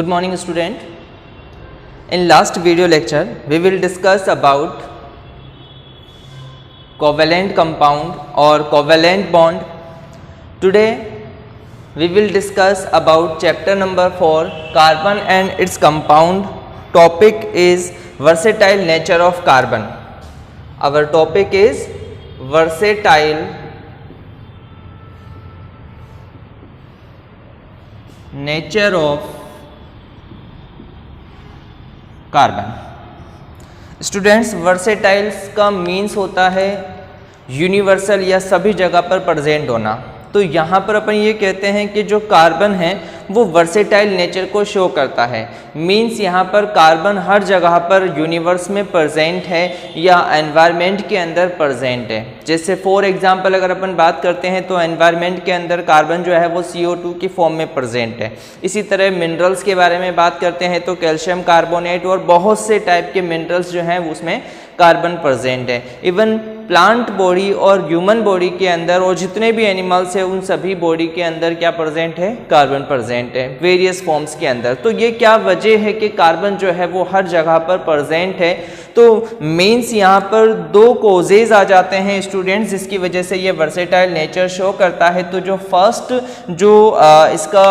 Good morning student. In last video lecture we will discuss about covalent compound or covalent bond. Today we will discuss about chapter number 4 carbon and its compound. Topic is versatile nature of carbon. Our topic is versatile nature of carbon. Students, versatiles का means होता है universal या सभी जगह पर present होना। तो यहाँ पर अपन ये कहते हैं कि जो कार्बन है वो वर्सेटाइल नेचर को शो करता है। मीन्स यहाँ पर कार्बन हर जगह पर यूनिवर्स में प्रेजेंट है या एनवायरनमेंट के अंदर प्रेजेंट है। जैसे फॉर एग्जांपल अगर अपन बात करते हैं तो एनवायरनमेंट के अंदर कार्बन जो है वो CO2 की फॉर्म में प्रेजेंट है। इसी तरह मिनरल्स के बारे में बात करते हैं तो कैल्शियम कार्बोनेट और बहुत से टाइप के मिनरल्स जो हैं उसमें कार्बन प्रेजेंट है। इवन प्लांट बॉडी और ह्यूमन बॉडी के अंदर और जितने भी एनिमल्स हैं उन सभी बॉडी के अंदर क्या प्रेजेंट है? कार्बन प्रेजेंट है वेरियस फॉर्म्स के अंदर। तो ये क्या वजह है कि कार्बन जो है वो हर जगह पर प्रेजेंट है? तो मेंस यहाँ पर दो कॉजेज आ जाते हैं स्टूडेंट्स जिसकी वजह से ये वर्सेटाइल नेचर शो करता है। तो जो फर्स्ट जो इसका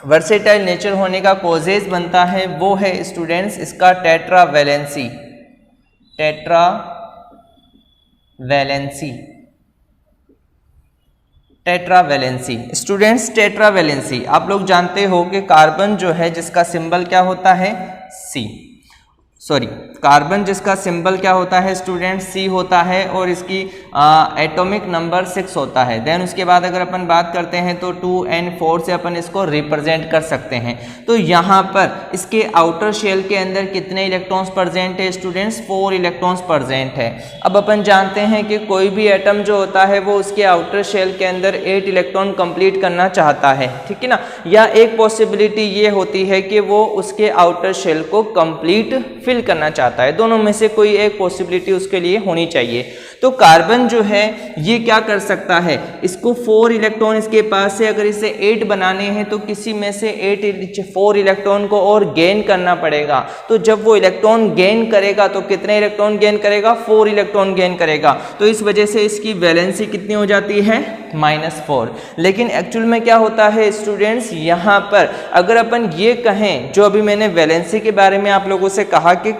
वर्सेटाइल नेचर होने का कॉजेज बनता है वो है स्टूडेंट्स इसका टेट्रावैलेंसी। टेट्रावैलेंसी स्टूडेंट्स, टेट्रावैलेंसी आप लोग जानते हो कि कार्बन जो है जिसका सिंबल क्या होता है? कार्बन जिसका सिंबल क्या होता है स्टूडेंट? C होता है और इसकी एटॉमिक नंबर 6 होता है। देन उसके बाद अगर अपन बात करते हैं तो 2 and 4 से अपन इसको रिप्रेजेंट कर सकते हैं। तो यहाँ पर इसके आउटर शेल के अंदर कितने इलेक्ट्रॉन्स प्रेजेंट है स्टूडेंट्स? 4 इलेक्ट्रॉन्स प्रेजेंट है। अब अपन जानते हैं कि कोई भी एटम जो होता है वो उसके आउटर शेल के अंदर 8 इलेक्ट्रॉन कंप्लीट करना चाहता है, ठीक है ना। या एक पॉसिबिलिटी ये होती है कि वो उसके आउटर शेल को कंप्लीट फिल करना चाहता है। दोनों में से कोई एक पॉसिबिलिटी उसके लिए होनी चाहिए। तो कार्बन जो है ये क्या कर सकता है? इसको 4 इलेक्ट्रॉन इसके पास है, अगर इसे 8 बनाने हैं तो किसी में से 4 इलेक्ट्रॉन को और गेन करना पड़ेगा। तो जब वो इलेक्ट्रॉन गेन करेगा तो कितने इलेक्ट्रॉन गेन करेगा? 4 इलेक्ट्रॉन गेन करेगा। तो इस वजह से इसकी वैलेंसी कितनी हो जाती है? -4। लेकिन एक्चुअल में क्या होता है स्टूडेंट्स, यहाँ पर अगर अपन ये कहें, जो अभी मैंने वैलेंसी के बारे में आप लोगों से कहा कि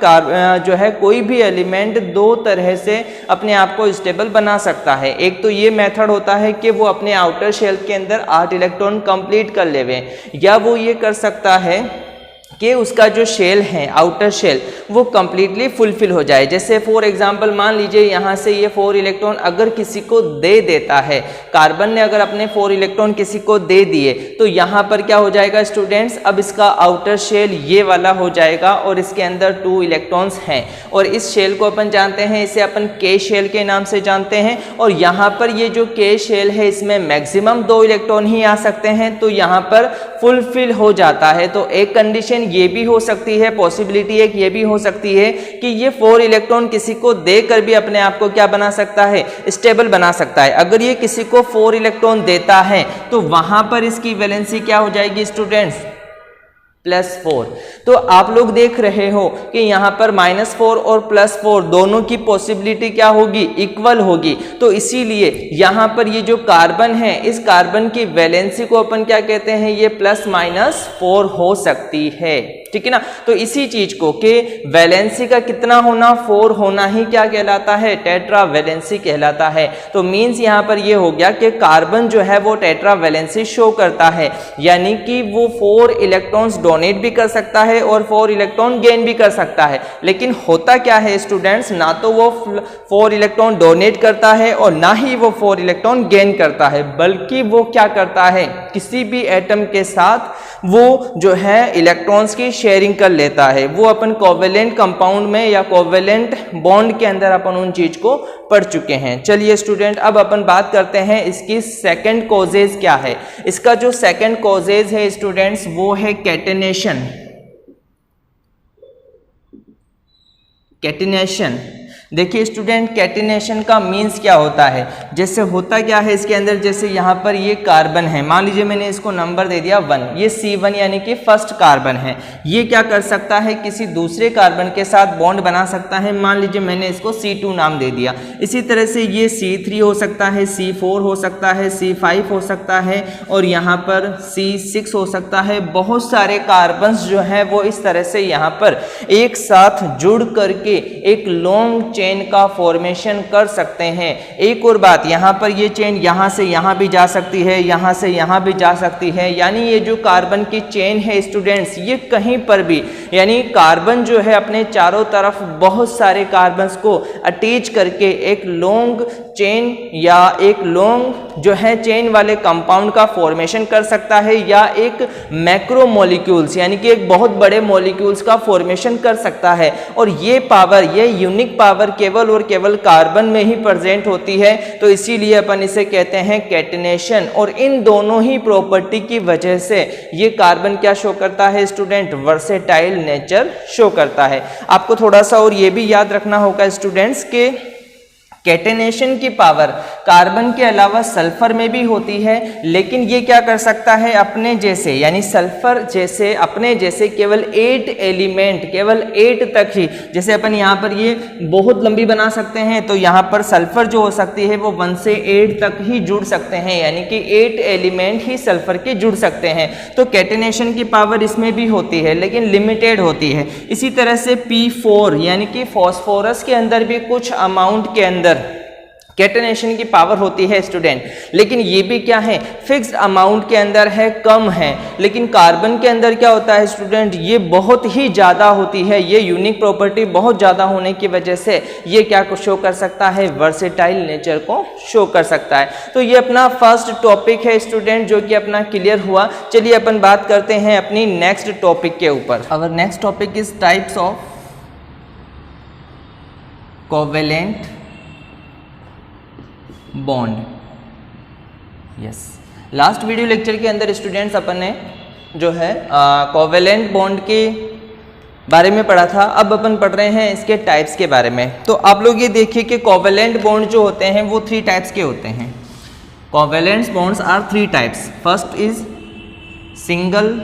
जो है कोई भी एलिमेंट 2 तरह से अपने आप को स्टेबल बना सकता है। एक तो ये मेथड होता है कि वो अपने आउटर शेल के अंदर 8 इलेक्ट्रॉन कंप्लीट कर लेवे, या वो ये कर सकता है कि उसका जो शेल है आउटर शेल वो कंप्लीटली फुलफिल हो जाए। जैसे फॉर एग्जांपल मान लीजिए यहाँ से ये 4 इलेक्ट्रॉन अगर किसी को दे देता है, कार्बन ने अगर अपने 4 इलेक्ट्रॉन किसी को दे दिए तो यहाँ पर क्या हो जाएगा स्टूडेंट्स? अब इसका आउटर शेल ये वाला हो जाएगा और इसके अंदर 2 इलेक्ट्रॉन्स हैं और इस शेल को अपन जानते हैं, इसे अपन K शेल के नाम से जानते हैं। और यहाँ पर ये जो K शेल है इसमें मैक्सिमम 2 इलेक्ट्रॉन ही आ सकते हैं, तो यहाँ पर फुलफिल हो जाता है। तो एक कंडीशन ये भी हो सकती है, पॉसिबिलिटी एक ये भी हो सकती है कि ये 4 इलेक्ट्रॉन किसी को देकर भी अपने आप को क्या बना सकता है? स्टेबल बना सकता है। अगर ये किसी को 4 इलेक्ट्रॉन देता है तो वहां पर इसकी वैलेंसी क्या हो जाएगी स्टूडेंट्स? +4। तो आप लोग देख रहे हो कि यहाँ पर -4 और +4 दोनों की पॉसिबिलिटी क्या होगी? इक्वल होगी। तो इसीलिए यहाँ पर ये जो कार्बन है इस कार्बन की वैलेंसी को अपन क्या कहते हैं? ये +-4 हो सकती है, ठीक है ना। तो इसी चीज को कि वैलेंसी का कितना होना? 4 होना ही क्या कहलाता है? टेट्रावैलेंसी कहलाता है। तो मीन्स यहाँ पर ये हो गया कि कार्बन जो है वो टेट्रावैलेंसी शो करता है, यानी कि वो 4 इलेक्ट्रॉन्स डोनेट भी कर सकता है और 4 इलेक्ट्रॉन गेन भी कर सकता है। लेकिन होता क्या है स्टूडेंट्स, ना तो वो 4 इलेक्ट्रॉन डोनेट करता है और ना ही वो 4 इलेक्ट्रॉन गेन करता है, बल्कि वो क्या करता है? किसी भी एटम के साथ वो जो है इलेक्ट्रॉन्स की शेयरिंग कर लेता है। वो अपन कोवेलेंट कंपाउंड में या कोवेलेंट बॉन्ड के अंदर अपन उन चीज को पढ़ चुके हैं। चलिए स्टूडेंट, अब अपन बात करते हैं इसकी सेकंड कॉजेज क्या है। इसका जो सेकंड कॉजेज है स्टूडेंट्स वो है कैटेनेशन। देखिए स्टूडेंट, कैटिनेशन का मीन्स क्या होता है, जैसे होता क्या है इसके अंदर, जैसे यहाँ पर ये कार्बन है, मान लीजिए मैंने इसको नंबर दे दिया 1, ये C1 यानी कि फर्स्ट कार्बन है। ये क्या कर सकता है, किसी दूसरे कार्बन के साथ बॉन्ड बना सकता है, मान लीजिए मैंने इसको C2 नाम दे दिया। इसी तरह से ये C3 हो सकता है, C4 हो सकता है, C5 हो सकता है और यहाँ पर C6 हो सकता है। बहुत सारे कार्बन्स जो है वो इस तरह से यहाँ पर एक साथ जुड़ करके एक लॉन्ग चेन का फॉर्मेशन कर सकते हैं। एक और बात, यहाँ पर ये चेन यहाँ से यहाँ भी जा सकती है, यहाँ से यहाँ भी जा सकती है, यानी ये जो कार्बन की चेन है स्टूडेंट्स, ये कहीं पर भी, यानी कार्बन जो है अपने चारों तरफ बहुत सारे कार्बन्स को अटैच करके एक लॉन्ग चेन या एक लॉन्ग जो है चेन वाले कंपाउंड का फॉर्मेशन कर सकता है, या एक मैक्रो मॉलिक्यूल्स यानी कि एक बहुत बड़े मॉलिक्यूल्स का फॉर्मेशन कर सकता है। और ये पावर, ये यूनिक पावर केवल और केवल कार्बन में ही प्रेजेंट होती है, तो इसीलिए अपन इसे कहते हैं कैटिनेशन। और इन दोनों ही प्रॉपर्टी की वजह से ये कार्बन क्या शो करता है स्टूडेंट, वर्सेटाइल नेचर शो करता है। आपको थोड़ा सा और ये भी याद रखना होगा स्टूडेंट्स के कैटेनेशन की पावर कार्बन के अलावा सल्फर में भी होती है, लेकिन ये क्या कर सकता है, अपने जैसे यानी सल्फर जैसे अपने जैसे केवल 8 एलिमेंट, केवल 8 तक ही, जैसे अपन यहाँ पर ये बहुत लंबी बना सकते हैं, तो यहाँ पर सल्फर जो हो सकती है वो 1 से 8 तक ही जुड़ सकते हैं, यानी कि 8 एलिमेंट ही सल्फर के जुड़ सकते हैं। तो कैटेनेशन की पावर इसमें भी होती है लेकिन लिमिटेड होती है। इसी तरह से P4 यानी कि फॉस्फोरस के अंदर भी कुछ अमाउंट के अंदर कैटेनेशन की पावर होती है स्टूडेंट, लेकिन ये भी क्या है, फिक्स्ड अमाउंट के अंदर है, कम है। लेकिन कार्बन के अंदर क्या होता है स्टूडेंट, ये बहुत ही ज़्यादा होती है। ये यूनिक प्रॉपर्टी बहुत ज़्यादा होने की वजह से ये क्या को शो कर सकता है, वर्सेटाइल नेचर को शो कर सकता है। तो ये अपना फर्स्ट टॉपिक है स्टूडेंट, जो कि अपना क्लियर हुआ। चलिए अपन बात करते हैं अपनी नेक्स्ट टॉपिक के ऊपर। Our next topic is types of covalent bond. Yes, last video lecture के अंदर स्टूडेंट्स अपन ने जो है कोवेलेंट बॉन्ड के बारे में पढ़ा था। अब अपन पढ़ रहे हैं इसके टाइप्स के बारे में। तो आप लोग ये देखिए कि कोवेलेंट बॉन्ड जो होते हैं वो 3 टाइप्स के होते हैं। Covalent bonds are 3 types. First is single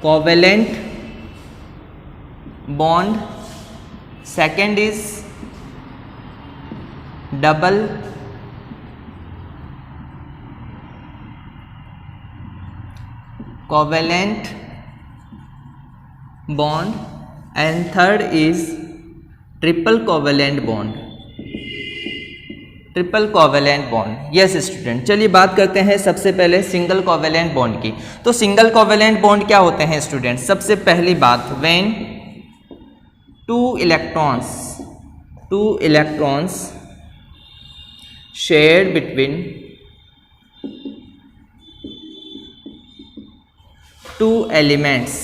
covalent bond, second is double covalent bond and third is triple covalent bond. Triple covalent bond, yes student. चलिए बात करते हैं सबसे पहले सिंगल कोवेलेंट बॉन्ड की। तो सिंगल कोवेलेंट बॉन्ड क्या होते हैं स्टूडेंट? सबसे पहली बात, when two electrons shared between two elements,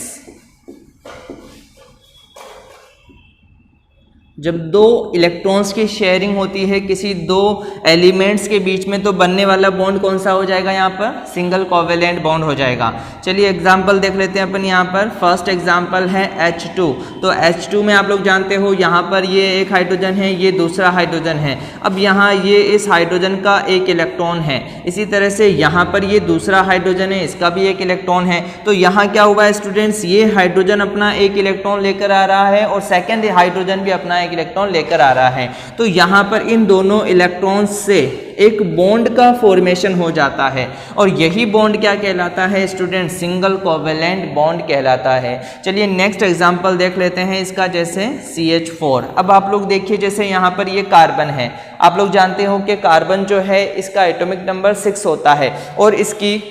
जब 2 इलेक्ट्रॉन्स की शेयरिंग होती है किसी 2 एलिमेंट्स के बीच में, तो बनने वाला बॉन्ड कौन सा हो जाएगा? यहाँ पर सिंगल कोवेलेंट बॉन्ड हो जाएगा। चलिए एग्जांपल देख लेते हैं अपन यहाँ पर। फर्स्ट एग्जांपल है H2। तो H2 में आप लोग जानते हो यहाँ पर ये एक हाइड्रोजन है, ये दूसरा हाइड्रोजन है। अब यहाँ ये इस हाइड्रोजन का एक इलेक्ट्रॉन है, इसी तरह से यहाँ पर ये दूसरा हाइड्रोजन है, इसका भी एक इलेक्ट्रॉन है। तो यहाँ क्या हुआ स्टूडेंट्स, ये हाइड्रोजन अपना एक इलेक्ट्रॉन लेकर आ रहा है और सेकेंड हाइड्रोजन भी अपना एक इलेक्ट्रॉन लेकर आ रहा है। तो यहाँ पर इन दोनों इलेक्ट्रॉन्स से एक बॉन्ड का फॉर्मेशन हो जाता है और यही बॉन्ड क्या कहलाता है स्टूडेंट? सिंगल कोवेलेंट बॉन्ड कहलाता है। चलिए नेक्स्ट एग्जांपल देख लेते हैं इसका, जैसे CH4। अब आप लोग देखिए, जैसे यहाँ पर ये कार्बन है, आप लोग जानते हो कि कार्बन जो है इसका एटॉमिक नंबर 6 होता है और इसकी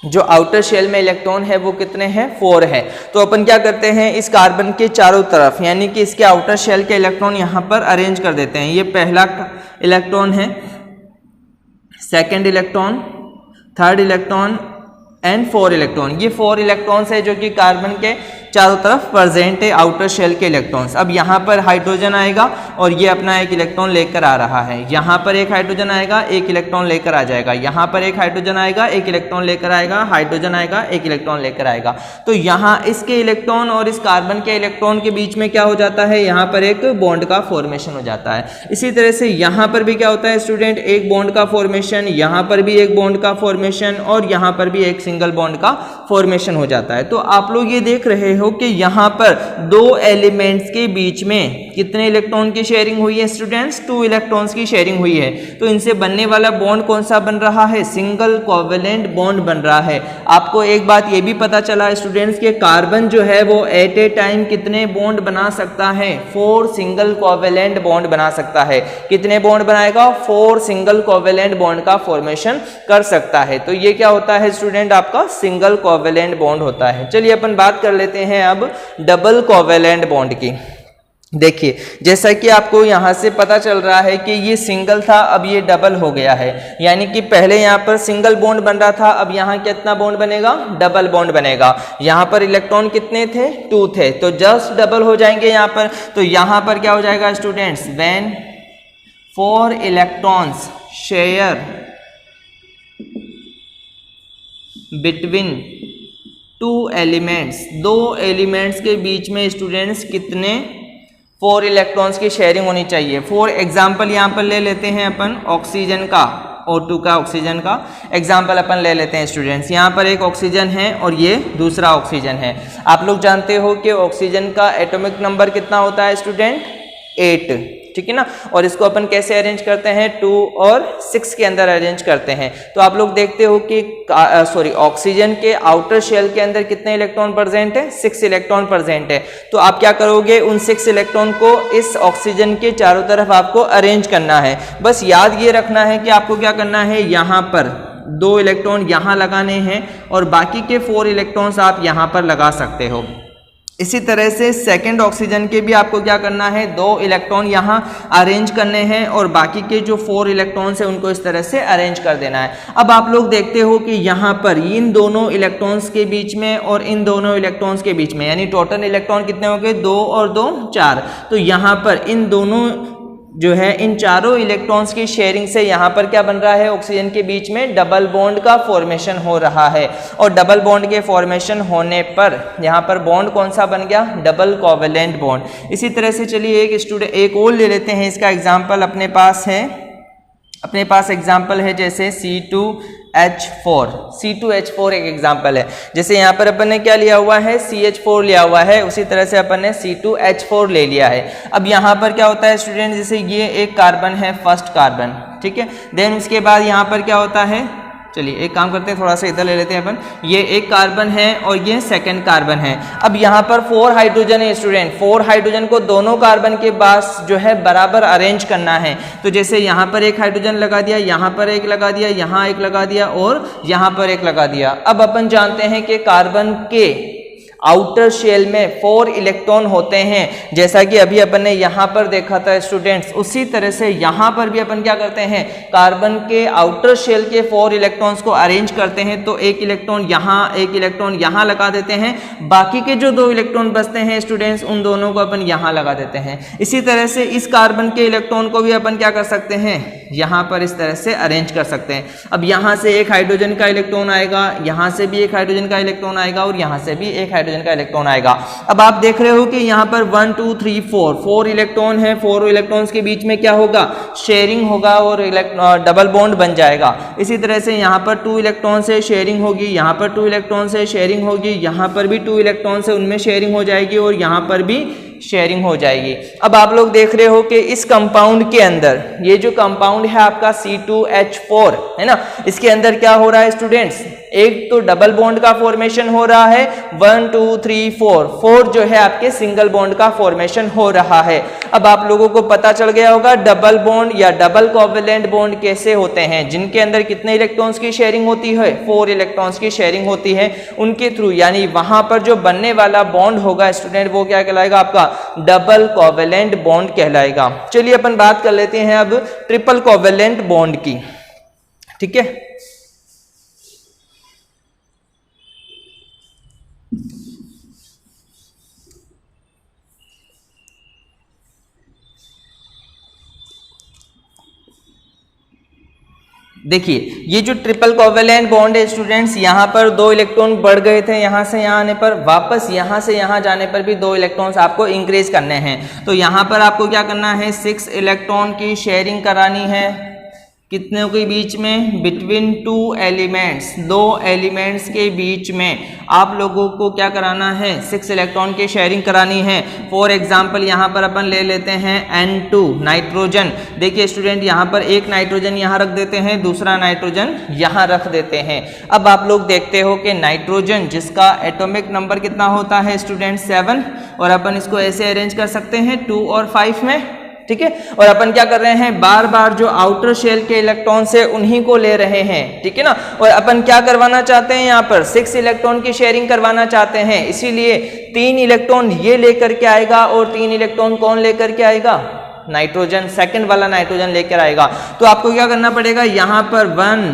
जो आउटर शेल में इलेक्ट्रॉन है वो कितने हैं? 4 है। तो अपन क्या करते हैं, इस कार्बन के चारों तरफ यानी कि इसके आउटर शेल के इलेक्ट्रॉन यहाँ पर अरेंज कर देते हैं। ये पहला इलेक्ट्रॉन है, second electron, third electron and 4 electron. ये 4 इलेक्ट्रॉन्स है जो कि कार्बन के चारों तरफ प्रेजेंट है आउटर शेल के इलेक्ट्रॉन्स। अब यहाँ पर हाइड्रोजन आएगा और ये अपना एक इलेक्ट्रॉन लेकर आ रहा है, यहाँ पर एक हाइड्रोजन आएगा, एक इलेक्ट्रॉन लेकर आ जाएगा, यहाँ पर एक हाइड्रोजन आएगा, एक इलेक्ट्रॉन लेकर आएगा, हाइड्रोजन आएगा, एक इलेक्ट्रॉन लेकर आएगा। तो यहाँ इसके इलेक्ट्रॉन और इस कार्बन के इलेक्ट्रॉन के बीच में क्या हो जाता है, यहाँ पर एक बॉन्ड का फॉर्मेशन हो जाता है। इसी तरह से यहाँ पर भी क्या होता है स्टूडेंट, एक बॉन्ड का फॉर्मेशन, यहाँ पर भी एक बॉन्ड का फॉर्मेशन और यहाँ पर भी एक सिंगल बॉन्ड का फॉर्मेशन हो जाता है। तो आप लोग ये देख रहे हो कि यहाँ पर दो एलिमेंट्स के बीच में कितने इलेक्ट्रॉन की शेयरिंग हुई है स्टूडेंट्स, 2 इलेक्ट्रॉन्स की शेयरिंग हुई है। तो इनसे बनने वाला बॉन्ड कौन सा बन रहा है, सिंगल कोवेलेंट बॉन्ड बन रहा है। आपको एक बात ये भी पता चला स्टूडेंट्स कि कार्बन जो है वो एट ए टाइम कितने बॉन्ड बना सकता है, 4 सिंगल कोवेलेंट बॉन्ड बना सकता है। कितने बॉन्ड बनाएगा, 4 सिंगल कोवेलेंट बॉन्ड का फॉर्मेशन कर सकता है। तो ये क्या होता है स्टूडेंट, आपका सिंगल कोवेलेंट बॉन्ड होता है। चलिए अपन बात कर लेते हैं अब डबल कोवेलेंट बॉन्ड की। देखिए जैसा कि आपको यहाँ से पता चल रहा है कि ये सिंगल था, अब ये डबल हो गया है, यानी कि पहले यहाँ पर सिंगल बॉन्ड बन रहा था, अब यहाँ कितना बॉन्ड बनेगा, डबल बॉन्ड बनेगा। यहाँ पर इलेक्ट्रॉन कितने थे, 2 थे, तो जस्ट डबल हो जाएंगे यहाँ पर। तो यहाँ पर क्या हो जाएगा students, when 4 electrons share between 2 elements, 2 elements के बीच में स्टूडेंट्स कितने 4 इलेक्ट्रॉन्स की शेयरिंग होनी चाहिए। फॉर एग्जाम्पल यहाँ पर ले लेते हैं अपन ऑक्सीजन का, O2 का, ऑक्सीजन का एग्जाम्पल अपन ले लेते हैं स्टूडेंट्स। यहाँ पर एक ऑक्सीजन है और ये दूसरा ऑक्सीजन है। आप लोग जानते हो कि ऑक्सीजन का एटॉमिक नंबर कितना होता है स्टूडेंट, 8, ठीक है ना। और इसको अपन कैसे अरेंज करते हैं, 2 और 6 के अंदर अरेंज करते हैं। तो आप लोग देखते हो कि ऑक्सीजन के आउटर शेल के अंदर कितने इलेक्ट्रॉन प्रेजेंट है, 6 इलेक्ट्रॉन प्रेजेंट है। तो आप क्या करोगे, उन 6 इलेक्ट्रॉन को इस ऑक्सीजन के चारों तरफ आपको अरेंज करना है। बस याद ये रखना है कि आपको क्या करना है, यहाँ पर 2 इलेक्ट्रॉन यहाँ लगाने हैं और बाकी के 4 इलेक्ट्रॉन्स आप यहाँ पर लगा सकते हो। इसी तरह से सेकंड ऑक्सीजन के भी आपको क्या करना है, 2 इलेक्ट्रॉन यहाँ अरेंज करने हैं और बाकी के जो 4 इलेक्ट्रॉन्स हैं उनको इस तरह से अरेंज कर देना है। अब आप लोग देखते हो कि यहाँ पर इन दोनों इलेक्ट्रॉन्स के बीच में और इन दोनों इलेक्ट्रॉन्स के बीच में, यानी टोटल इलेक्ट्रॉन कितने हो गए, 2 और 2 4। तो यहाँ पर इन दोनों जो है इन चारों इलेक्ट्रॉन्स की शेयरिंग से यहाँ पर क्या बन रहा है, ऑक्सीजन के बीच में डबल बॉन्ड का फॉर्मेशन हो रहा है। और डबल बॉन्ड के फॉर्मेशन होने पर यहाँ पर बॉन्ड कौन सा बन गया, डबल कोवेलेंट बॉन्ड। इसी तरह से चलिए एक और ले लेते हैं, इसका एग्जाम्पल अपने पास एग्जाम्पल है जैसे C2H4 एक एग्जाम्पल है। जैसे यहाँ पर अपन ने क्या लिया हुआ है, CH4 लिया हुआ है, उसी तरह से अपन ने C2H4 ले लिया है। अब यहाँ पर क्या होता है स्टूडेंट, जैसे ये एक कार्बन है, फर्स्ट कार्बन, ठीक है। देन उसके बाद यहाँ पर क्या होता है, चलिए एक काम करते हैं, थोड़ा सा इधर ले लेते हैं अपन। ये एक कार्बन है और ये सेकंड कार्बन है। अब यहाँ पर 4 हाइड्रोजन है स्टूडेंट, 4 हाइड्रोजन को दोनों कार्बन के पास जो है बराबर अरेंज करना है। तो जैसे यहाँ पर एक हाइड्रोजन लगा दिया, यहाँ पर एक लगा दिया, यहाँ एक लगा दिया और यहाँ पर एक लगा दिया। अब अपन जानते हैं कि कार्बन के आउटर शेल में 4 इलेक्ट्रॉन होते हैं, जैसा कि अभी अपन ने यहाँ पर देखा था स्टूडेंट्स। उसी तरह से यहाँ पर भी अपन क्या करते हैं, कार्बन के आउटर शेल के 4 इलेक्ट्रॉन्स को अरेंज करते हैं। तो एक इलेक्ट्रॉन यहाँ, एक इलेक्ट्रॉन यहाँ लगा देते हैं, बाकी के जो 2 इलेक्ट्रॉन बचते हैं स्टूडेंट्स, उन दोनों को अपन यहाँ लगा देते हैं। इसी तरह से इस कार्बन के इलेक्ट्रॉन को भी अपन क्या कर सकते हैं, यहाँ पर इस तरह से अरेंज कर सकते हैं। अब यहाँ से एक हाइड्रोजन का इलेक्ट्रॉन आएगा, यहाँ से भी एक हाइड्रोजन का इलेक्ट्रॉन आएगा और यहाँ से भी एक हाइड्रोजन का इलेक्ट्रॉन आएगा। अब आप देख रहे हो कि यहाँ पर 1 2 3 4 इलेक्ट्रॉन है, 4 इलेक्ट्रॉन्स के बीच में क्या होगा, शेयरिंग होगा और डबल बॉन्ड बन जाएगा। इसी तरह से यहाँ पर 2 इलेक्ट्रॉन से शेयरिंग होगी, यहाँ पर 2 इलेक्ट्रॉन से शेयरिंग होगी, यहाँ पर भी 2 इलेक्ट्रॉन से उनमें शेयरिंग हो जाएगी और यहाँ पर भी शेयरिंग हो जाएगी। अब आप लोग देख रहे हो कि इस कंपाउंड के अंदर, ये जो कंपाउंड है आपका C2H4 है ना, इसके अंदर क्या हो रहा है स्टूडेंट्स, एक तो डबल बॉन्ड का फॉर्मेशन हो रहा है, 1 2 3 4 जो है आपके सिंगल बॉन्ड का फॉर्मेशन हो रहा है। अब आप लोगों को पता चल गया होगा डबल बॉन्ड या डबल कोवेलेंट बॉन्ड कैसे होते हैं, जिनके अंदर कितने इलेक्ट्रॉन्स की शेयरिंग होती है, 4 इलेक्ट्रॉन्स की शेयरिंग होती है उनके थ्रू, यानी वहां पर जो बनने वाला बॉन्ड होगा स्टूडेंट, वो क्या कहलाएगा, आपका डबल कोवेलेंट बॉन्ड कहलाएगा। चलिए अपन बात कर लेते हैं अब ट्रिपल कोवेलेंट बॉन्ड की, ठीक है। देखिए ये जो ट्रिपल कोवेलेंट बॉन्ड है स्टूडेंट्स, यहाँ पर 2 इलेक्ट्रॉन बढ़ गए थे यहाँ से यहाँ आने पर, वापस यहाँ से यहाँ जाने पर भी 2 इलेक्ट्रॉन्स आपको इंक्रीज करने हैं। तो यहाँ पर आपको क्या करना है, 6 इलेक्ट्रॉन की शेयरिंग करानी है। कितने के बीच में, बिटवीन 2 एलिमेंट्स, 2 एलिमेंट्स के बीच में आप लोगों को क्या कराना है, 6 इलेक्ट्रॉन की शेयरिंग करानी है। फॉर एग्जांपल यहाँ पर अपन ले लेते हैं N2 नाइट्रोजन। देखिए स्टूडेंट यहाँ पर एक नाइट्रोजन यहाँ रख देते हैं, दूसरा नाइट्रोजन यहाँ रख देते हैं। अब आप लोग देखते हो कि नाइट्रोजन जिसका एटॉमिक नंबर कितना होता है स्टूडेंट 7, और अपन इसको ऐसे अरेंज कर सकते हैं 2 और 5 में, ठीक है। और अपन क्या कर रहे हैं, बार बार जो आउटर शेल के इलेक्ट्रॉन से उन्हीं को ले रहे हैं, ठीक है ना। और अपन क्या करवाना चाहते हैं, यहाँ पर 6 इलेक्ट्रॉन की शेयरिंग करवाना चाहते हैं, इसीलिए 3 इलेक्ट्रॉन ये लेकर के आएगा और 3 इलेक्ट्रॉन कौन लेकर के आएगा, नाइट्रोजन, सेकंड वाला नाइट्रोजन लेकर आएगा। तो आपको क्या करना पड़ेगा, यहाँ पर 1,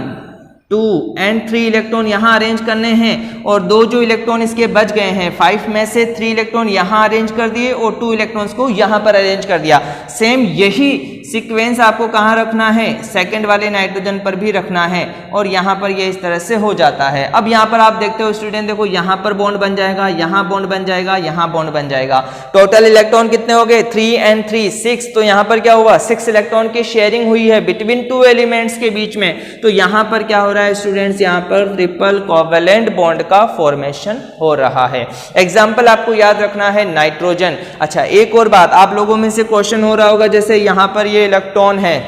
2 एंड 3 इलेक्ट्रॉन यहाँ अरेंज करने हैं, और 2 जो इलेक्ट्रॉन इसके बच गए हैं, 5 में से 3 इलेक्ट्रॉन यहाँ अरेंज कर दिए और 2 इलेक्ट्रॉन्स को यहाँ पर अरेंज कर दिया। सेम यही सीक्वेंस आपको कहाँ रखना है, सेकंड वाले नाइट्रोजन पर भी रखना है, और यहाँ पर ये इस तरह से हो जाता है। अब यहाँ पर आप देखते हो स्टूडेंट, देखो यहाँ पर बॉन्ड बन जाएगा, यहाँ बॉन्ड बन जाएगा, यहाँ बॉन्ड बन जाएगा। टोटल इलेक्ट्रॉन कितने हो गए, 3 and 3 6। तो यहाँ पर क्या हुआ, 6 इलेक्ट्रॉन की शेयरिंग हुई है बिटवीन 2 एलिमेंट्स के बीच में। तो यहाँ पर क्या हो रहा है स्टूडेंट्स, यहाँ पर ट्रिपल कोवेलेंट बॉन्ड का फॉर्मेशन हो रहा है। एग्जाम्पल आपको याद रखना है नाइट्रोजन। अच्छा एक और बात, आप लोगों में से क्वेश्चन हो रहा होगा, जैसे यहाँ पर ये इलेक्ट्रॉन है,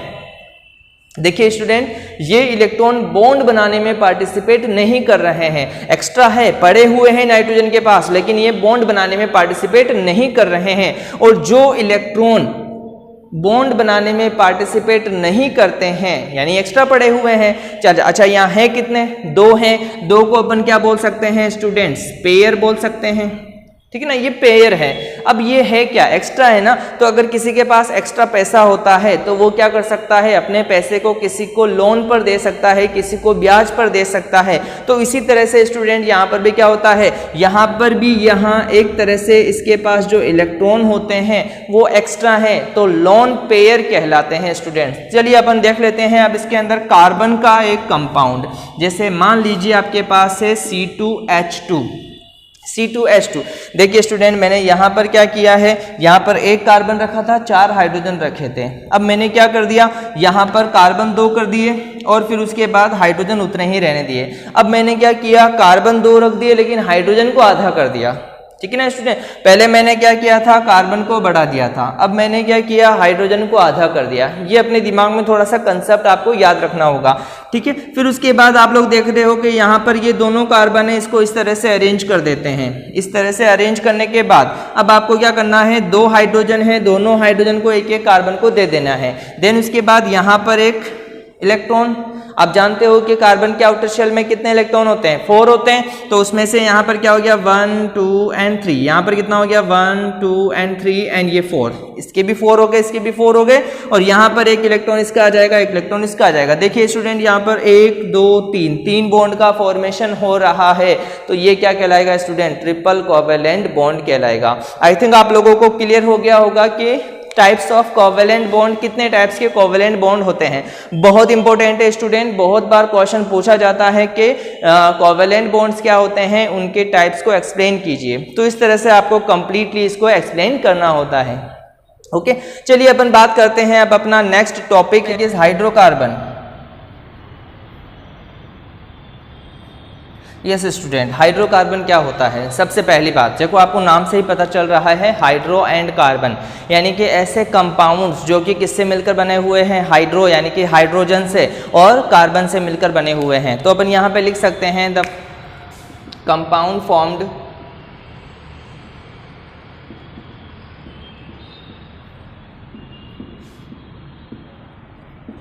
देखिए स्टूडेंट ये इलेक्ट्रॉन बॉन्ड बनाने में पार्टिसिपेट नहीं कर रहे हैं, एक्स्ट्रा है, पड़े हुए हैं नाइट्रोजन के पास, लेकिन ये बॉन्ड बनाने में पार्टिसिपेट नहीं कर रहे हैं। और जो इलेक्ट्रॉन बॉन्ड बनाने में पार्टिसिपेट नहीं करते हैं, यानी एक्स्ट्रा पड़े हुए हैं, अच्छा यहाँ है कितने, 2 हैं, 2 को अपन क्या बोल सकते हैं स्टूडेंट्स, पेयर बोल सकते हैं, ठीक है ना, ये पेयर है। अब ये है क्या, एक्स्ट्रा है ना। तो अगर किसी के पास एक्स्ट्रा पैसा होता है तो वो क्या कर सकता है, अपने पैसे को किसी को लोन पर दे सकता है, किसी को ब्याज पर दे सकता है। तो इसी तरह से स्टूडेंट यहाँ पर भी क्या होता है, यहाँ पर भी यहाँ एक तरह से इसके पास जो इलेक्ट्रॉन होते हैं वो एक्स्ट्रा है, तो लोन पेयर कहलाते हैं स्टूडेंट। चलिए अपन देख लेते हैं अब इसके अंदर कार्बन का एक कंपाउंड, जैसे मान लीजिए आपके पास है C2H2। C2H2, देखिए स्टूडेंट मैंने यहाँ पर क्या किया है, यहाँ पर एक कार्बन रखा था, 4 हाइड्रोजन रखे थे। अब मैंने क्या कर दिया, यहाँ पर कार्बन 2 कर दिए और फिर उसके बाद हाइड्रोजन उतने ही रहने दिए। अब मैंने क्या किया, कार्बन 2 रख दिए लेकिन हाइड्रोजन को आधा कर दिया, ठीक है ना स्टूडेंट। पहले मैंने क्या किया था, कार्बन को बढ़ा दिया था, अब मैंने क्या किया, हाइड्रोजन को आधा कर दिया। ये अपने दिमाग में थोड़ा सा कंसेप्ट आपको याद रखना होगा, ठीक है। फिर उसके बाद आप लोग देख रहे हो कि यहाँ पर ये दोनों कार्बन है, इसको इस तरह से अरेंज कर देते हैं। इस तरह से अरेंज करने के बाद अब आपको क्या करना है, 2 हाइड्रोजन है, दोनों हाइड्रोजन को एक एक कार्बन को दे देना है। देन उसके बाद यहाँ पर एक इलेक्ट्रॉन, आप जानते हो कि कार्बन के आउटर शेल में कितने इलेक्ट्रॉन होते हैं, 4 होते हैं। तो उसमें से यहाँ पर क्या हो गया, 1, 2 and 3, यहाँ पर कितना हो गया, 1, 2 and 3 एंड ये 4, इसके भी 4 हो गए, इसके भी 4 हो गए, और यहाँ पर एक इलेक्ट्रॉन इसका आ जाएगा, एक इलेक्ट्रॉन इसका आ जाएगा। देखिए स्टूडेंट यहाँ पर 1, 2, 3 बॉन्ड का फॉर्मेशन हो रहा है। तो ये क्या कहलाएगा स्टूडेंट, ट्रिपल कोवेलेंट बॉन्ड कहलाएगा। आई थिंक आप लोगों को क्लियर हो गया होगा कि टाइप्स ऑफ कोवेलेंट बॉन्ड, कितने टाइप्स के कोवेलेंट बॉन्ड होते हैं। बहुत इंपॉर्टेंट है स्टूडेंट, बहुत बार क्वेश्चन पूछा जाता है कि कोवेलेंट बॉन्ड्स क्या होते हैं, उनके टाइप्स को एक्सप्लेन कीजिए। तो इस तरह से आपको कंप्लीटली इसको एक्सप्लेन करना होता है। ओके, चलिए अपन बात करते हैं अब अपना next topic is hydrocarbon. Yes student, hydrocarbon क्या होता है। सबसे पहली बात देखो, आपको नाम से ही पता चल रहा है हाइड्रो एंड कार्बन, यानी कि ऐसे कंपाउंड्स जो कि किससे मिलकर बने हुए हैं, हाइड्रो यानी कि हाइड्रोजन से, और कार्बन से मिलकर बने हुए हैं। तो अपन यहाँ पे लिख सकते हैं the compound formed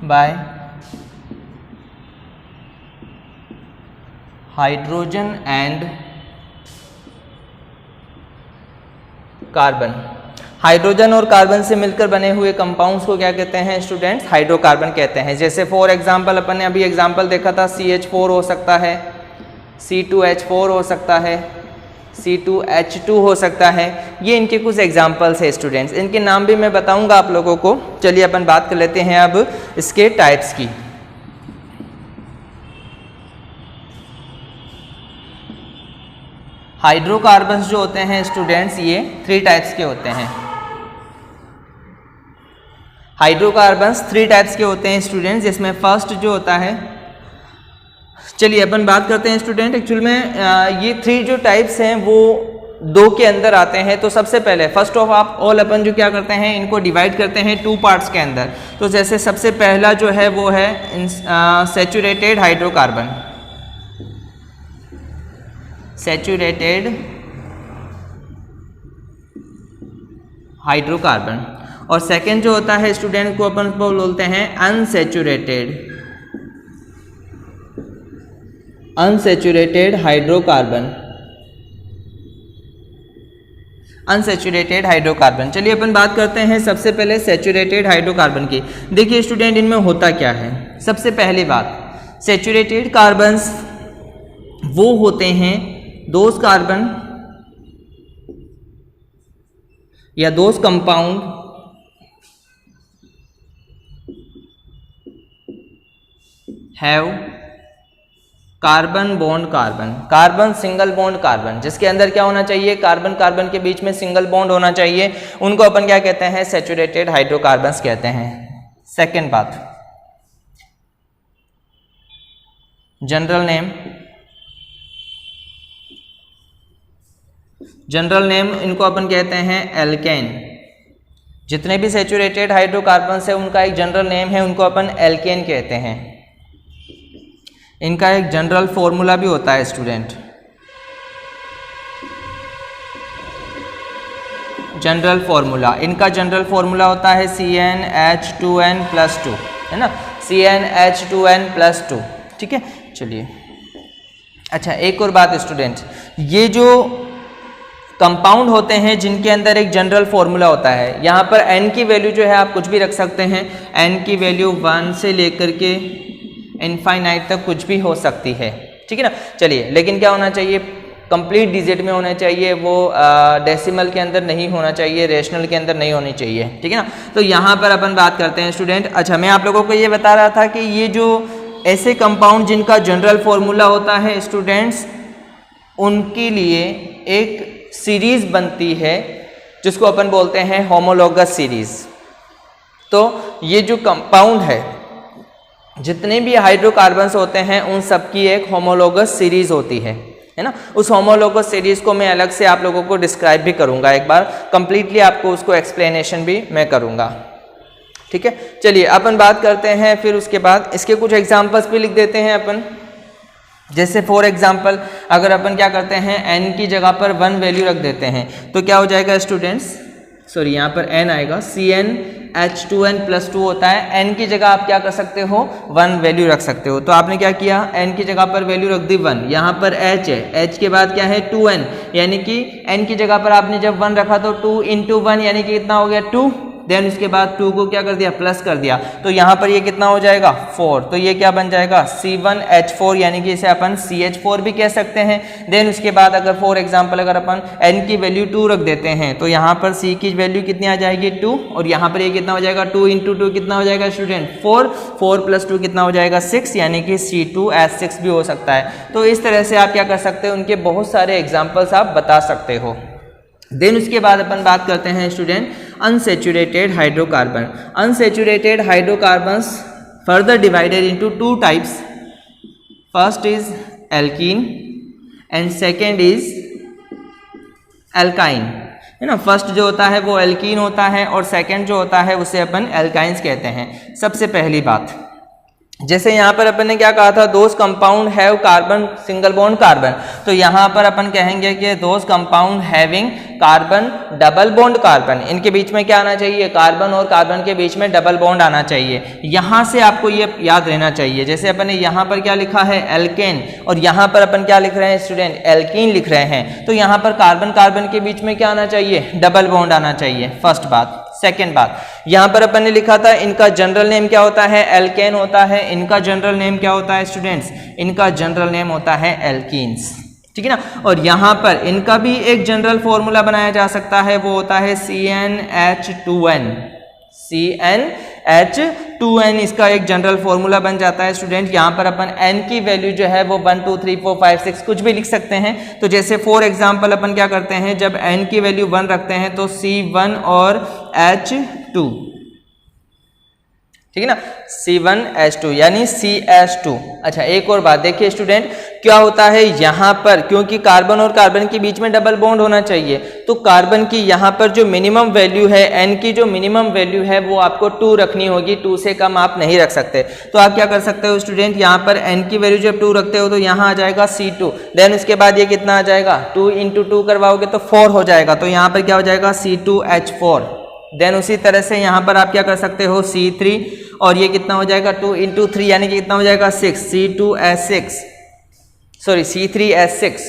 by hydrogen and carbon. Hydrogen और कार्बन से मिलकर बने हुए कंपाउंड्स को क्या कहते हैं स्टूडेंट्स, हाइड्रोकार्बन कहते हैं। जैसे फॉर एग्जांपल अपन ने अभी एग्जांपल देखा था, CH4 हो सकता है, C2H4 हो सकता है, C2H2 हो सकता है। ये इनके कुछ एग्जांपल्स है स्टूडेंट्स, इनके नाम भी मैं बताऊंगा आप लोगों को। चलिए अपन बात कर लेते हैं अब इसके टाइप्स की। हाइड्रोकार्बन्स जो होते हैं स्टूडेंट्स ये 3 टाइप्स के होते हैं। हाइड्रोकार्बन्स 3 टाइप्स के होते हैं स्टूडेंट्स, जिसमें फर्स्ट जो होता है, चलिए अपन बात करते हैं स्टूडेंट। एक्चुअल में ये 3 जो टाइप्स हैं वो 2 के अंदर आते हैं। तो सबसे पहले फर्स्ट ऑफ ऑल अपन जो क्या करते हैं, इनको डिवाइड करते हैं 2 पार्ट्स के अंदर। तो जैसे सबसे पहला जो है वो है सैचुरेटेड हाइड्रोकार्बन, सैचुरेटेड हाइड्रोकार्बन, और सेकेंड जो होता है स्टूडेंट को अपन बोलते हैं unsaturated, unsaturated hydrocarbon, unsaturated hydrocarbon. चलिए अपन बात करते हैं सबसे पहले सैचुरेटेड हाइड्रोकार्बन की। देखिए स्टूडेंट इनमें होता क्या है। सबसे पहली बात, सैचुरेटेड कार्बन्स वो होते हैं दोज कार्बन या those compound have carbon bond carbon, carbon single bond carbon, जिसके अंदर क्या होना चाहिए, कार्बन कार्बन के बीच में सिंगल बॉन्ड होना चाहिए, उनको अपन क्या कहते हैं, सैचुरेटेड हाइड्रोकार्बन्स कहते हैं। सेकेंड बात, जनरल नेम, जनरल नेम इनको अपन कहते हैं एल्केन। जितने भी सैचुरेटेड हाइड्रोकार्बन्स है उनका एक जनरल नेम है, उनको अपन एल्केन कहते हैं। इनका एक जनरल फॉर्मूला भी होता है स्टूडेंट, जनरल फॉर्मूला, इनका जनरल फॉर्मूला होता है CnH2n+2, है ना, CnH2n+2, ठीक है। चलिए अच्छा, एक और बात स्टूडेंट, ये जो कंपाउंड होते हैं जिनके अंदर एक जनरल फॉर्मूला होता है, यहाँ पर n की वैल्यू जो है आप कुछ भी रख सकते हैं, n की वैल्यू 1 से लेकर के इनफाइनाइट तक कुछ भी हो सकती है, ठीक है ना। चलिए, लेकिन क्या होना चाहिए, कंप्लीट डिजिट में होना चाहिए, वो डेसिमल के अंदर नहीं होना चाहिए, रेशनल के अंदर नहीं होनी चाहिए, ठीक है ना। तो यहाँ पर अपन बात करते हैं स्टूडेंट। अच्छा, मैं आप लोगों को ये बता रहा था कि ये जो ऐसे कंपाउंड जिनका जनरल फॉर्मूला होता है स्टूडेंट्स, उनके लिए एक सीरीज बनती है जिसको अपन बोलते हैं होमोलोगस सीरीज। तो ये जो कंपाउंड है, जितने भी हाइड्रोकार्बन्स होते हैं उन सबकी एक होमोलोगस सीरीज होती है ना। उस होमोलोगस सीरीज को मैं अलग से आप लोगों को डिस्क्राइब भी करूंगा, एक बार कंप्लीटली आपको उसको एक्सप्लेनेशन भी मैं करूंगा, ठीक है। चलिए अपन बात करते हैं, फिर उसके बाद इसके कुछ एग्जांपल्स भी लिख देते हैं अपन। जैसे फॉर एग्जांपल, अगर अपन क्या करते हैं, n की जगह पर 1 वैल्यू रख देते हैं तो क्या हो जाएगा स्टूडेंट्स, सॉरी यहाँ पर n आएगा, CnH2n+2 होता है। n की जगह आप क्या कर सकते हो, 1 वैल्यू रख सकते हो। तो आपने क्या किया, n की जगह पर वैल्यू रख दी 1, यहाँ पर h है, h के बाद क्या है 2n, यानी कि n की जगह पर आपने जब 1 रखा तो 2 × 1 यानी कि कितना हो गया 2, देन उसके बाद 2 को क्या कर दिया, प्लस कर दिया, तो यहाँ पर ये कितना हो जाएगा 4। तो ये क्या बन जाएगा C1H4, यानी कि इसे अपन CH4 भी कह सकते हैं। देन उसके बाद अगर फॉर एग्जांपल अगर अपन N की वैल्यू 2 रख देते हैं तो यहाँ पर C की वैल्यू कितनी आ जाएगी 2, और यहाँ पर ये कितना हो जाएगा 2 × 2 कितना हो जाएगा स्टूडेंट 4, 4 + 2 कितना हो जाएगा 6, यानी कि C2H6 भी हो सकता है। तो इस तरह से आप क्या कर सकते हो, उनके बहुत सारे एग्जाम्पल्स आप बता सकते हो। देन उसके बाद अपन बात करते हैं student unsaturated hydrocarbon. Unsaturated hydrocarbons further divided into 2 types, first is alkene and second is alkyne, है ना। फर्स्ट जो होता है वो एल्कीन होता है और सेकेंड जो होता है उसे अपन एल्काइंस कहते हैं। सबसे पहली बात, जैसे यहाँ पर अपन ने क्या कहा था, those compound have carbon single bond carbon, तो यहाँ पर अपन कहेंगे कि those compound having carbon double bond carbon, इनके बीच में क्या आना चाहिए, कार्बन और कार्बन के बीच में डबल बॉन्ड आना चाहिए। यहाँ से आपको ये याद रहना चाहिए, जैसे अपन ने यहाँ पर क्या लिखा है एल्केन, और यहाँ पर अपन क्या लिख रहे हैं स्टूडेंट, एल्कीन लिख रहे हैं, तो यहाँ पर कार्बन कार्बन के बीच में क्या आना चाहिए, डबल बॉन्ड आना चाहिए, फर्स्ट बात। सेकेंड बात, यहाँ पर अपन ने लिखा था इनका जनरल नेम क्या होता है, एल्केन होता है, इनका जनरल नेम क्या होता है स्टूडेंट्स, इनका जनरल नेम होता है एल्कीन्स, ठीक है ना। और यहाँ पर इनका भी एक जनरल फॉर्मूला बनाया जा सकता है, वो होता है CnH2n, CnH2n इसका एक जनरल फॉर्मूला बन जाता है स्टूडेंट। यहाँ पर अपन n की वैल्यू जो है वो 1 2 3 4 5 6 कुछ भी लिख सकते हैं। तो जैसे फॉर एग्जांपल अपन क्या करते हैं, जब n की वैल्यू 1 रखते हैं तो C1 और H2, ठीक है ना, C1H2 यानी CH2। अच्छा एक और बात देखिए स्टूडेंट, क्या होता है यहाँ पर, क्योंकि कार्बन और कार्बन के बीच में डबल बॉन्ड होना चाहिए, तो कार्बन की यहाँ पर जो मिनिमम वैल्यू है, n की जो मिनिमम वैल्यू है वो आपको 2 रखनी होगी, 2 से कम आप नहीं रख सकते। तो आप क्या कर सकते हो स्टूडेंट, यहाँ पर n की वैल्यू जब 2 रखते हो तो यहाँ आ जाएगा C2, देन उसके बाद ये कितना आ जाएगा, 2 × 2 करवाओगे तो 4 हो जाएगा, तो यहाँ पर क्या हो जाएगा C2H4। देन उसी तरह से यहाँ पर आप क्या कर सकते हो C3, और ये कितना हो जाएगा 2 × 3 यानी कि कितना हो जाएगा 6, C3H6,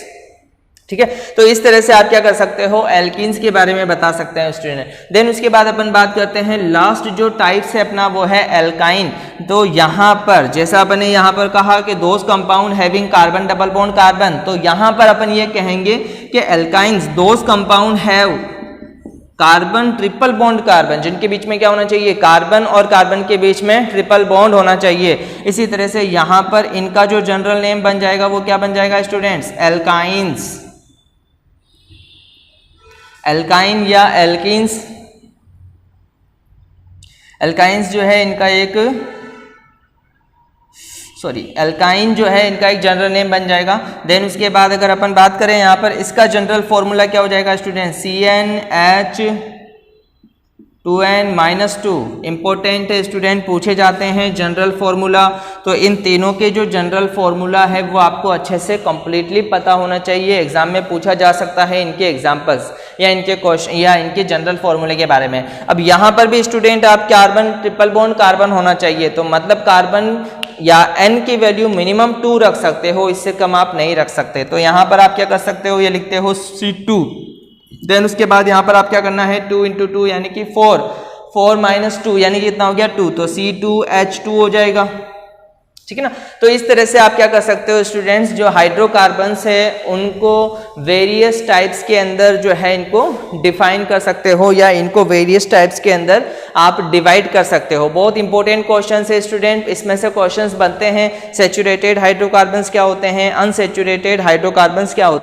ठीक है। तो इस तरह से आप क्या कर सकते हो, एल्कीन्स के बारे में बता सकते हैं स्टूडेंट। देन उसके बाद अपन बात करते हैं लास्ट जो टाइप्स है अपना वो है एल्काइन। तो यहाँ पर जैसा अपन ने यहाँ पर कहा कि those compound having carbon double bond carbon, तो यहाँ पर अपन ये कहेंगे कि alkynes those compound have carbon triple bond carbon, जिनके बीच में क्या होना चाहिए, कार्बन और कार्बन के बीच में ट्रिपल बॉन्ड होना चाहिए। इसी तरह से यहाँ पर इनका जो जनरल नेम बन जाएगा वो क्या बन जाएगा स्टूडेंट्स, एल्काइंस, एल्काइन या एल्कीन्स। एल्काइंस जो है इनका एक एल्काइन जो है इनका एक जनरल नेम बन जाएगा। देन उसके बाद अगर अपन बात करें यहाँ पर इसका जनरल फॉर्मूला क्या हो जाएगा स्टूडेंट, CnH2n-2। इंपॉर्टेंट स्टूडेंट पूछे जाते हैं जनरल फॉर्मूला, तो इन तीनों के जो जनरल फॉर्मूला है वो आपको अच्छे से कंप्लीटली पता होना चाहिए। एग्जाम में पूछा जा सकता है इनके एग्जांपल्स या इनके क्वेश्चन या इनके जनरल फॉर्मूले के बारे में। अब यहाँ पर भी स्टूडेंट आप कार्बन ट्रिपल बॉन्ड कार्बन होना चाहिए, तो मतलब कार्बन या n की वैल्यू मिनिमम 2 रख सकते हो, इससे कम आप नहीं रख सकते। तो यहाँ पर आप क्या कर सकते हो, ये लिखते हो C2। देन उसके बाद यहाँ पर आप क्या करना है, 2 × 2 यानी कि 4, 4 - 2 यानी कि कितना हो गया 2, तो C2H2 हो जाएगा, ठीक है ना। तो इस तरह से आप क्या कर सकते हो स्टूडेंट्स, जो हाइड्रोकार्बन्स है उनको वेरियस टाइप्स के अंदर जो है इनको डिफाइन कर सकते हो, या इनको वेरियस टाइप्स के अंदर आप डिवाइड कर सकते हो। बहुत इंपॉर्टेंट क्वेश्चन है स्टूडेंट, इसमें से क्वेश्चंस बनते हैं। सैचुरेटेड हाइड्रोकार्बन्स क्या होते हैं, अनसैचुरेटेड हाइड्रोकार्बन्स क्या होते हैं।